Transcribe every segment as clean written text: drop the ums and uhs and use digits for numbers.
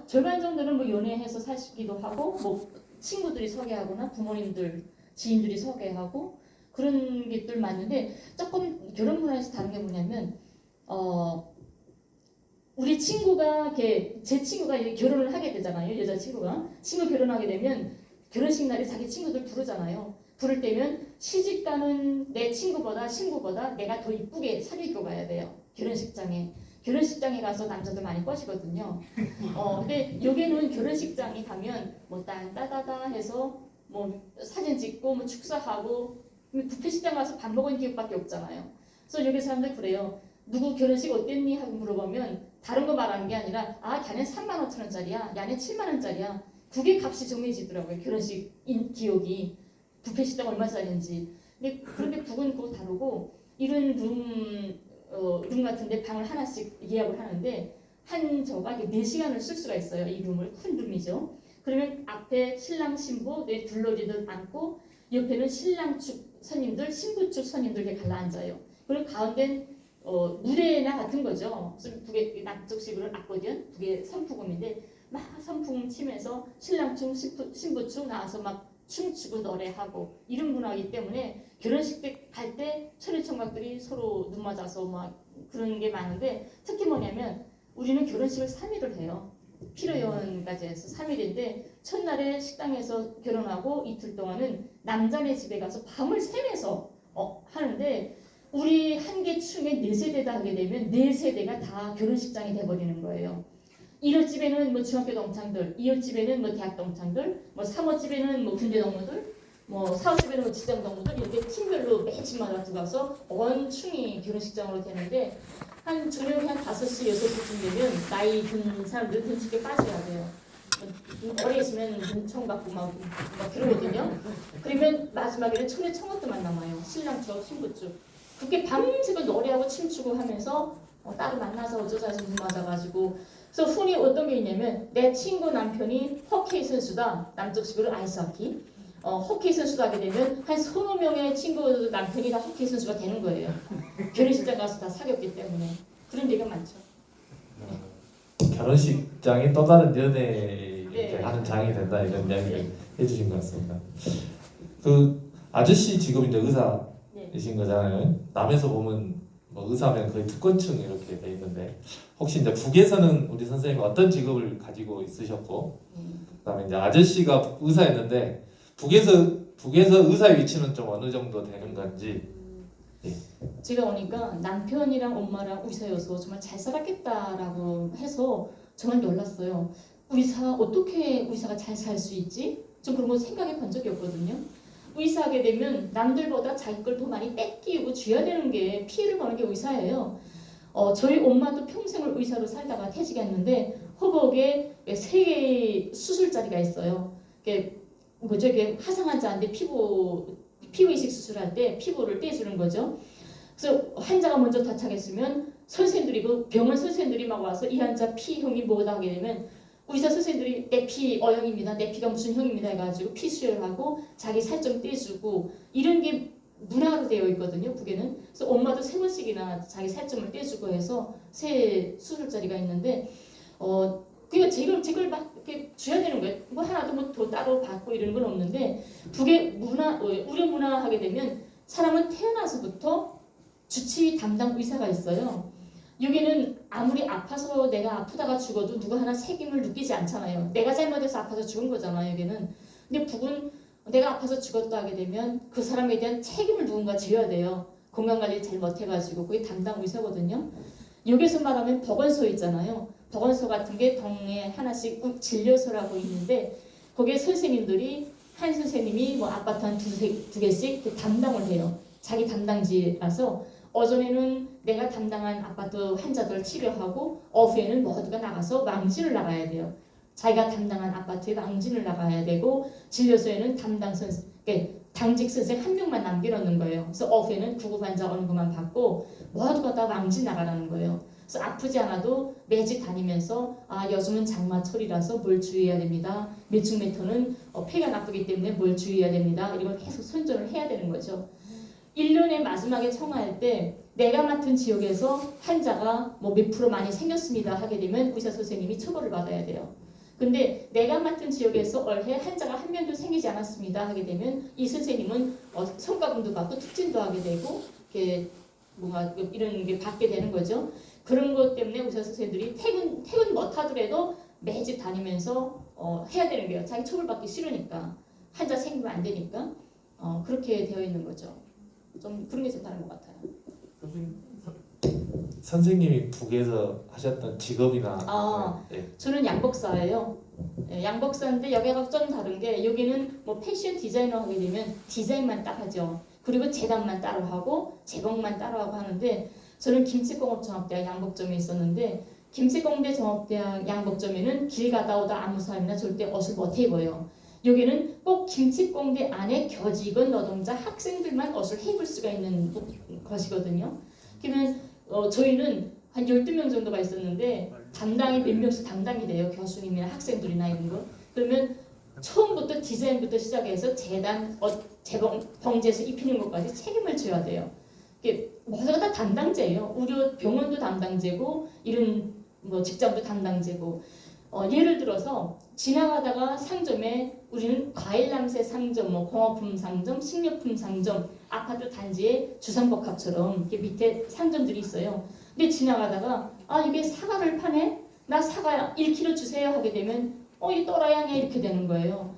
절반 정도는 뭐 연애해서 사시기도 하고 뭐 친구들이 소개하거나 부모님들, 지인들이 소개하고 그런 것들 많은데 조금 결혼 문화에서 다른 게 뭐냐면 우리 친구가 이렇게 제 친구가 이제 결혼을 하게 되잖아요. 여자 친구 결혼하게 되면 결혼식 날에 자기 친구들 부르잖아요. 부를 때면 시집가는 내 친구보다 내가 더 이쁘게 차려입고 가야 돼요. 결혼식장에 가서 남자들 많이 꼬시거든요. 근데 여기는 결혼식장에 가면 뭐 따다다 해서 뭐 사진 찍고 뭐 축사하고 뷔페식장 가서 밥 먹은 기억밖에 없잖아요. 그래서 여기 사람들 그래요. 누구 결혼식 어땠니? 하고 물어보면 다른 거 말하는 게 아니라 걔는 3만 5천 원짜리야. 야는 7만 원짜리야. 그게 값이 정해지더라고요. 결혼식 기억이. 뷔페식당 얼마짜리인지. 근데 그런데 북은 그거 다르고 이런 룸 같은데 방을 하나씩 예약을 하는데 한 저가 4시간을 쓸 수가 있어요. 이 룸을. 큰 룸이죠. 그러면 앞에 신랑 신부 둘러리들 앉고 옆에는 신랑 측 선임들, 신부 측 선임들 이렇게 갈라앉아요. 그리고 가운데는 무대나 같은 거죠. 북의 남쪽식으로 아코디언, 북의 선풍음인데 막 선풍 치면서 신랑 측, 신부 측 나와서 막 춤추고 노래하고 이런 문화이기 때문에 결혼식 때 갈 때 천일총각들이 서로 눈 맞아서 막 그런 게 많은데 특히 뭐냐면 우리는 결혼식을 3일을 해요. 피로연까지 해서 3일인데 첫날에 식당에서 결혼하고 이틀 동안은 남자네 집에 가서 밤을 새면서 하는데 우리 한 개 춤에 4세대다 하게 되면 4세대가 다 결혼식장이 돼버리는 거예요. 1호 집에는 뭐 중학교 동창들, 2호 집에는 뭐 대학 동창들, 뭐 3호 집에는 뭐 군대 동무들, 뭐 4호 집에는 뭐 직장 동무들 이렇게 팀별로 매 집마다 들어가서 온 층이 결혼식장으로 되는데 한 저녁에 한 5시, 6시쯤 되면 나이 든 사람들 등치게 빠져야 돼요. 어리시면 눈총 받고 막 그러거든요. 그러면 마지막에는 천에 청어도만 남아요. 신랑 쪽, 신부 쪽. 그렇게 밤새고 노래하고 춤추고 하면서 따로 만나서 어쩌자 해서 눈 맞아가지고 그래서 흔히 어떤 게 있냐면 내 친구 남편이 호케이 선수다. 남쪽식으로 아이스하키. 호케이 선수도 하게 되면 한 20명의 친구 남편이 다 호케이 선수가 되는 거예요. 결혼식장 가서 다 사귀었기 때문에. 그런 데가 많죠. 결혼식장이 또 다른 연애 이렇게 네. 하는 장이 된다 이런 이야기를 해주신 것 같습니다. 그 아저씨 지금 이제 의사이신 거잖아요. 남에서 보면 뭐 의사면 거의 특권층 이렇게 돼 있는데 혹시 이제 북에서는 우리 선생님이 어떤 직업을 가지고 있으셨고 그다음에 이제 아저씨가 의사였는데 북에서 의사의 위치는 좀 어느 정도 되는 건지. 제가 오니까 남편이랑 엄마랑 의사여서 정말 잘 살았겠다라고 해서 정말 놀랐어요. 어떻게 의사가 잘 살 수 있지? 좀 그런 거 생각해 본 적이 없거든요. 의사하게 되면 남들보다 자기 걸 더 많이 뺏기고 쥐어야 되는 게 피해를 보는 게 의사예요. 저희 엄마도 평생을 의사로 살다가 퇴직했는데 허벅에 3개의 수술자리가 있어요. 이게 화상 환자한테 피부 이식 수술할 때 피부를 떼주는 거죠. 그래서 환자가 먼저 도착했으면 병원 선생님들이 막 와서 이 환자 피형이 뭐다 하게 되면 의사 선생님들이 내 피 O형입니다. 내 피가 무슨 형입니다 해가지고 피 수혈하고 자기 살 좀 떼주고 이런 게 문화로 되어 있거든요. 북에는. 그래서 엄마도 3번씩이나 자기 살점을 떼주고 해서 새 수술자리가 있는데 그러니까 제걸 막 이렇게 줘야 되는 거예요. 뭐 하나도 뭐 더 따로 받고 이런 건 없는데 북의 문화, 우리 문화 하게 되면 사람은 태어나서부터 주치의 담당 의사가 있어요. 여기는 아무리 아파서 내가 아프다가 죽어도 누가 하나 책임을 느끼지 않잖아요. 내가 잘못해서 아파서 죽은 거잖아요. 여기는. 근데 북은 내가 아파서 죽었다 하게 되면 그 사람에 대한 책임을 누군가 져야 돼요. 건강관리 잘 못해가지고 그게 담당 의사거든요. 여기서 말하면 보건소 있잖아요. 보건소 같은 게 동네에 하나씩 꼭 진료소라고 있는데 거기에 선생님들이 한 선생님이 뭐 아파트 한 두 개씩 담당을 해요. 자기 담당지라서 오전에는 내가 담당한 아파트 환자들 치료하고 오후에는 모두가 나가서 망신을 나가야 돼요. 자기가 담당한 아파트에 망신을 나가야 되고 진료소에는 당직 선생 한 명만 남겨놓는 거예요. 그래서 오후에는 구급 환자 오는 것만 받고 모두가 다 망신 나가라는 거예요. 그래서 아프지 않아도 매직 다니면서 요즘은 장마철이라서 뭘 주의해야 됩니다. 몇층 메터는 폐가 나쁘기 때문에 뭘 주의해야 됩니다. 이런 걸 계속 선전을 해야 되는 거죠. 1년의 마지막에 청화할 때 내가 맡은 지역에서 환자가 뭐 몇 프로 많이 생겼습니다 하게 되면 의사 선생님이 처벌을 받아야 돼요. 근데 내가 맡은 지역에서 올해 환자가 한 명도 생기지 않았습니다 하게 되면 이 선생님은 성과금도 받고 특진도 하게 되고 이렇게 뭔가 이런 게 받게 되는 거죠. 그런 것 때문에 의사 선생님들이 퇴근 못 하더라도 매집 다니면서 해야 되는 거예요. 자기 처벌받기 싫으니까 환자 생기면 안 되니까 그렇게 되어 있는 거죠. 좀 그런 게 좀 다른 것 같아요. 선생님이 북에서 하셨던 직업이나 네. 저는 양복사예요. 양복사인데 여기가 좀 다른 게 여기는 뭐 패션 디자이너 하게 되면 디자인만 딱 하죠. 그리고 재단만 따로 하고 재봉만 따로 하고 하는데 저는 김치공업종합대학 양복점에 있었는데 김치공대 종합대학 양복점에는 길 가다 오다 아무 사람이나 절대 옷을 못 입어요. 여기는 꼭 김치공대 안에 교직원 노동자 학생들만 옷을 입을 수가 있는 것이거든요. 그러면 저희는 한 12명 정도가 있었는데 담당이 몇 명씩 담당이 돼요. 교수님이나 학생들이나 이런 거. 그러면 처음부터 디자인부터 시작해서 재단, 재봉, 봉제에서 입히는 것까지 책임을 져야 돼요. 이게 모두가 다 담당제예요. 우리 병원도 담당제고 이런 뭐 직장도 담당제고 예를 들어서 지나가다가 상점에 우리는 과일남새 상점, 뭐 공업품 상점, 식료품 상점, 아파트 단지에 주상복합처럼 이렇게 밑에 상점들이 있어요. 근데 지나가다가 이게 사과를 파네? 나 사과 1kg 주세요 하게 되면 이 또라이하네 이렇게 되는 거예요.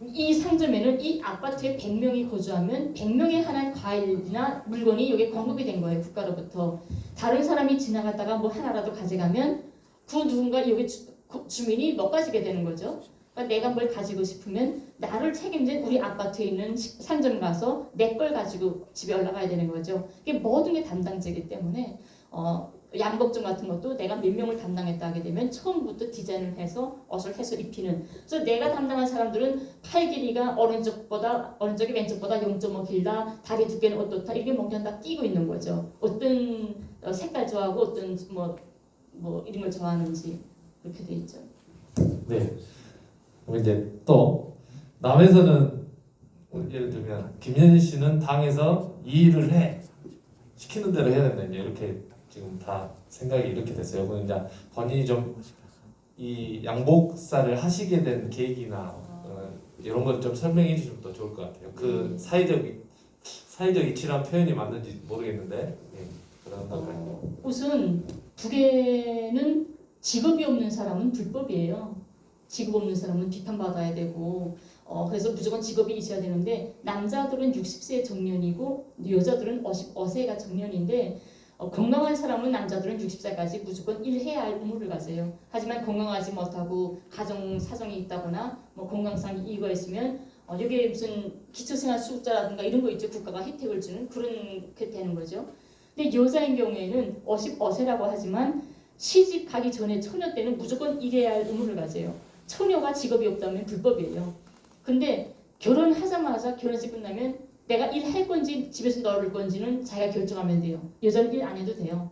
이 상점에는 이 아파트에 100명이 거주하면 100명에 한한 과일이나 물건이 여기에 공급이 된 거예요. 국가로부터. 다른 사람이 지나가다가 뭐 하나라도 가져가면 그 누군가 여기 주민이 못 가지게 되는 거죠. 그러니까 내가 뭘 가지고 싶으면 나를 책임진 우리 아파트에 있는 상점 가서 내 걸 가지고 집에 올라가야 되는 거죠. 이게 모든 게 담당제이기 때문에 양복점 같은 것도 내가 몇 명을 담당했다 하게 되면 처음부터 디자인을 해서 옷을 해서 입히는. 그래서 내가 담당한 사람들은 팔 길이가 오른쪽이 왼쪽보다 0.5 길다, 다리 두께는 어떻다, 이게 뭔가 다 끼고 있는 거죠. 어떤 색깔 좋아하고 어떤 뭐 이런 걸 좋아하는지 그렇게 돼 있죠. 네. 그럼 이제 또 남에서는 예를 들면 김현희 씨는 당에서 이 일을 해 시키는 대로 해야 된다 이렇게 지금 다 생각이 이렇게 됐어요. 그럼 이제 본인이 좀 이 양복사를 하시게 된 계기나 이런 걸 좀 설명해 주시면 더 좋을 것 같아요. 그 사회적 이치란 표현이 맞는지 모르겠는데 그런 건가요? 우선 북에는 직업이 없는 사람은 불법이에요. 직업 없는 사람은 비판받아야 되고 그래서 무조건 직업이 있어야 되는데 남자들은 60세 정년이고 여자들은 55세가 정년인데 건강한 사람은 남자들은 60세까지 무조건 일해야 할 의무를 가져요. 하지만 건강하지 못하고 가정 사정이 있다거나 뭐 건강상 이유가 있으면 여기에 무슨 기초생활수급자라든가 이런 거 있죠. 국가가 혜택을 주는 그렇게 되는 거죠. 근데 여자인 경우에는 55세라고 하지만 시집 가기 전에 처녀 때는 무조건 일해야 할 의무를 가져요. 처녀가 직업이 없다면 불법이에요. 근데 결혼하자마자 결혼식 끝나면 내가 일할 건지 집에서 놀을 건지는 자기가 결정하면 돼요. 여자는 일 안 해도 돼요.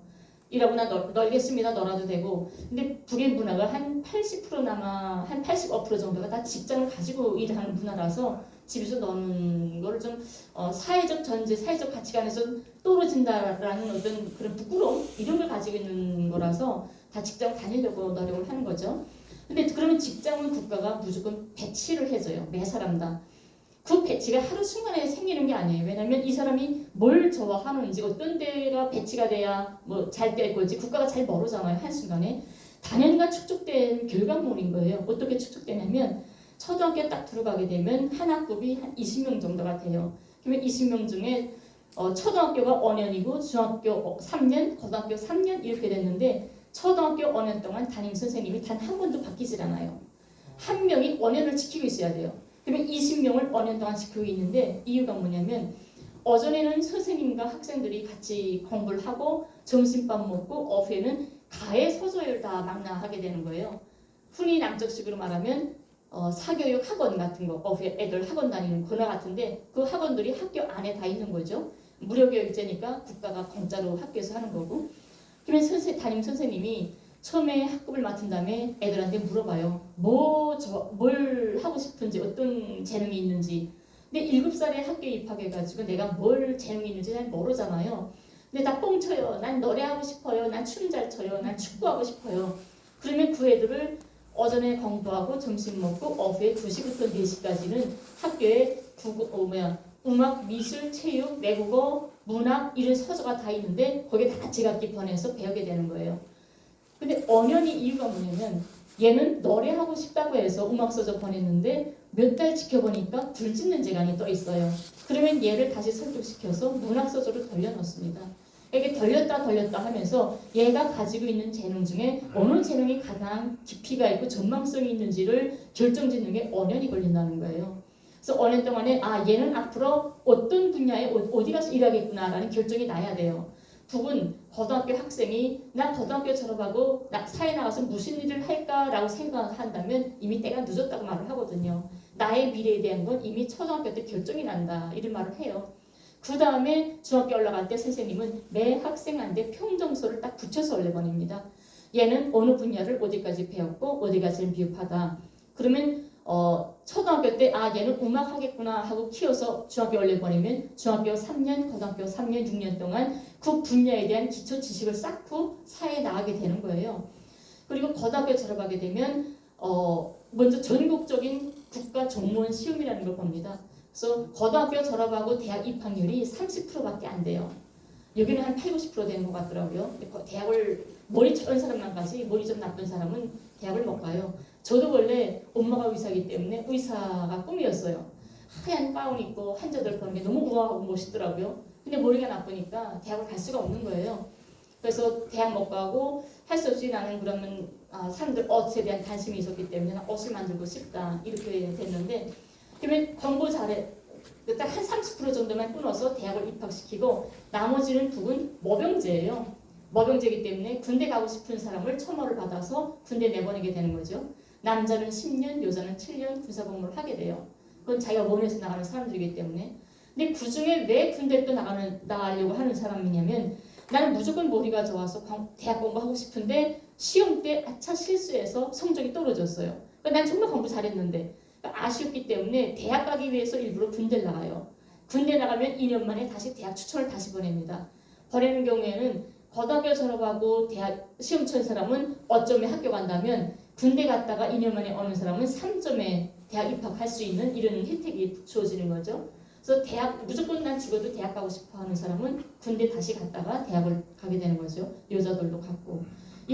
일하고 나 놀겠습니다. 놀아도 되고. 근데 북의 문화가 한 80%나마 한 85% 정도가 다 직장을 가지고 일하는 문화라서 집에서 노는 거를 좀 사회적 전제, 사회적 가치관에서 떨어진다라는 어떤 그런 부끄러움 이런 걸 가지고 있는 거라서 다 직장 다니려고 노력을 하는 거죠. 근데 그러면 직장은 국가가 무조건 배치를 해줘요. 매 사람당. 그 배치가 하루 순간에 생기는 게 아니에요. 왜냐하면 이 사람이 뭘 좋아하는지 어떤 데가 배치가 돼야 뭐 잘 될 건지 국가가 잘 모르잖아요. 한순간에. 단연간 축적된 결과물인 거예요. 어떻게 축적되냐면 초등학교 딱 들어가게 되면 한 학급이 한 20명 정도가 돼요. 그러면 20명 중에 초등학교가 5년이고 중학교 3년, 고등학교 3년 이렇게 됐는데 초등학교 5년 동안 담임 선생님이 단 한 번도 바뀌질 않아요. 한 명이 5년을 지키고 있어야 돼요. 그러면 20명을 5년 동안 지키고 있는데 이유가 뭐냐면 오전에는 선생님과 학생들이 같이 공부를 하고 점심밥 먹고 오후에는 가해 소조를 다 망라하게 되는 거예요. 흔히 남쪽식으로 말하면 사교육 학원 같은 거 오후에 애들 학원 다니는 거나 같은데 그 학원들이 학교 안에 다 있는 거죠. 무료교육제니까 국가가 공짜로 학교에서 하는 거고. 그러면 담임 선생님이 처음에 학급을 맡은 다음에 애들한테 물어봐요. 뭘 하고 싶은지 어떤 재능이 있는지. 근데 7살에 학교에 입학해가지고 내가 뭘 재능이 있는지 잘 모르잖아요. 근데 근데 나 뻥쳐요. 난 노래하고 싶어요. 난 춤 잘 춰요. 난 축구하고 싶어요. 그러면 그 애들을 오전에 공부하고 점심 먹고 오후에 2시부터 4시까지는 학교에 음악, 미술, 체육, 외국어, 문학 이런 서적가 다 있는데 거기에 다 지각기 보내서 배우게 되는 거예요. 근데 엄연히 이유가 뭐냐면 얘는 노래하고 싶다고 해서 음악 서적 보냈는데 몇 달 지켜보니까 불짓는 재간이 또 있어요. 그러면 얘를 다시 설득시켜서 문학 서적을 돌려놓습니다. 이렇게 돌렸다 하면서 얘가 가지고 있는 재능 중에 어느 재능이 가장 깊이가 있고 전망성이 있는지를 결정짓는 게 5년이 걸린다는 거예요. 그래서 5년 동안에 얘는 앞으로 어떤 분야에 어디 가서 일하겠구나라는 결정이 나야 돼요. 부분 고등학교 학생이 나 고등학교 졸업하고 사회 나가서 무슨 일을 할까라고 생각한다면 이미 때가 늦었다고 말을 하거든요. 나의 미래에 대한 건 이미 초등학교 때 결정이 난다 이런 말을 해요. 그 다음에 중학교 올라갈 때 선생님은 매 학생한테 평정서를 딱 붙여서 올려보냅니다. 얘는 어느 분야를 어디까지 배웠고 어디가 제일 미흡하다. 그러면 초등학교 때 얘는 음악 하겠구나 하고 키워서 중학교 올려보내면 중학교 3년, 고등학교 3년, 6년 동안 그 분야에 대한 기초 지식을 쌓고 사회에 나가게 되는 거예요. 그리고 고등학교 졸업하게 되면 먼저 전국적인 국가 정무원 시험이라는 걸 봅니다. 그래서 고등학교 졸업하고 대학 입학률이 30%밖에 안 돼요. 여기는 한 8, 90% 되는 것 같더라고요. 대학을 머리 좋은 사람만 가지 머리 좀 나쁜 사람은 대학을 못 가요. 저도 원래 엄마가 의사이기 때문에 의사가 꿈이었어요. 하얀 가운 입고 환자들 보는 게 너무 우아하고 멋있더라고요. 근데 머리가 나쁘니까 대학을 갈 수가 없는 거예요. 그래서 대학 못 가고 할 수 없이 나는 그러면 사람들 옷에 대한 관심이 있었기 때문에 옷을 만들고 싶다 이렇게 됐는데 그러면 공부 잘해 딱 한 30% 정도만 끊어서 대학을 입학시키고 나머지는 북은 모병제예요. 모병제이기 때문에 군대 가고 싶은 사람을 첨허를 받아서 군대 내보내게 되는 거죠. 남자는 10년, 여자는 7년 군사복무를 하게 돼요. 그건 자기가 원해서 나가는 사람들이기 때문에. 근데 그 중에 왜 군대에 또 나가려고 하는 사람이냐면 나는 무조건 머리가 좋아서 대학 공부하고 싶은데 시험 때 아차 실수해서 성적이 떨어졌어요. 그러니까 난 정말 공부 잘했는데 그러니까 아쉬웠기 때문에 대학 가기 위해서 일부러 군대를 나가요. 군대 나가면 2년 만에 다시 대학 추천을 다시 보냅니다. 보내는 경우에는 고등학교 졸업하고 대학 시험 친 사람은 5점에 학교 간다면 군대 갔다가 2년 만에 오는 사람은 3점에 대학 입학할 수 있는 이런 혜택이 주어지는 거죠. 그래서 대학 무조건 난 죽어도 대학 가고 싶어 하는 사람은 군대 다시 갔다가 대학을 가게 되는 거죠. 여자들도 갔고.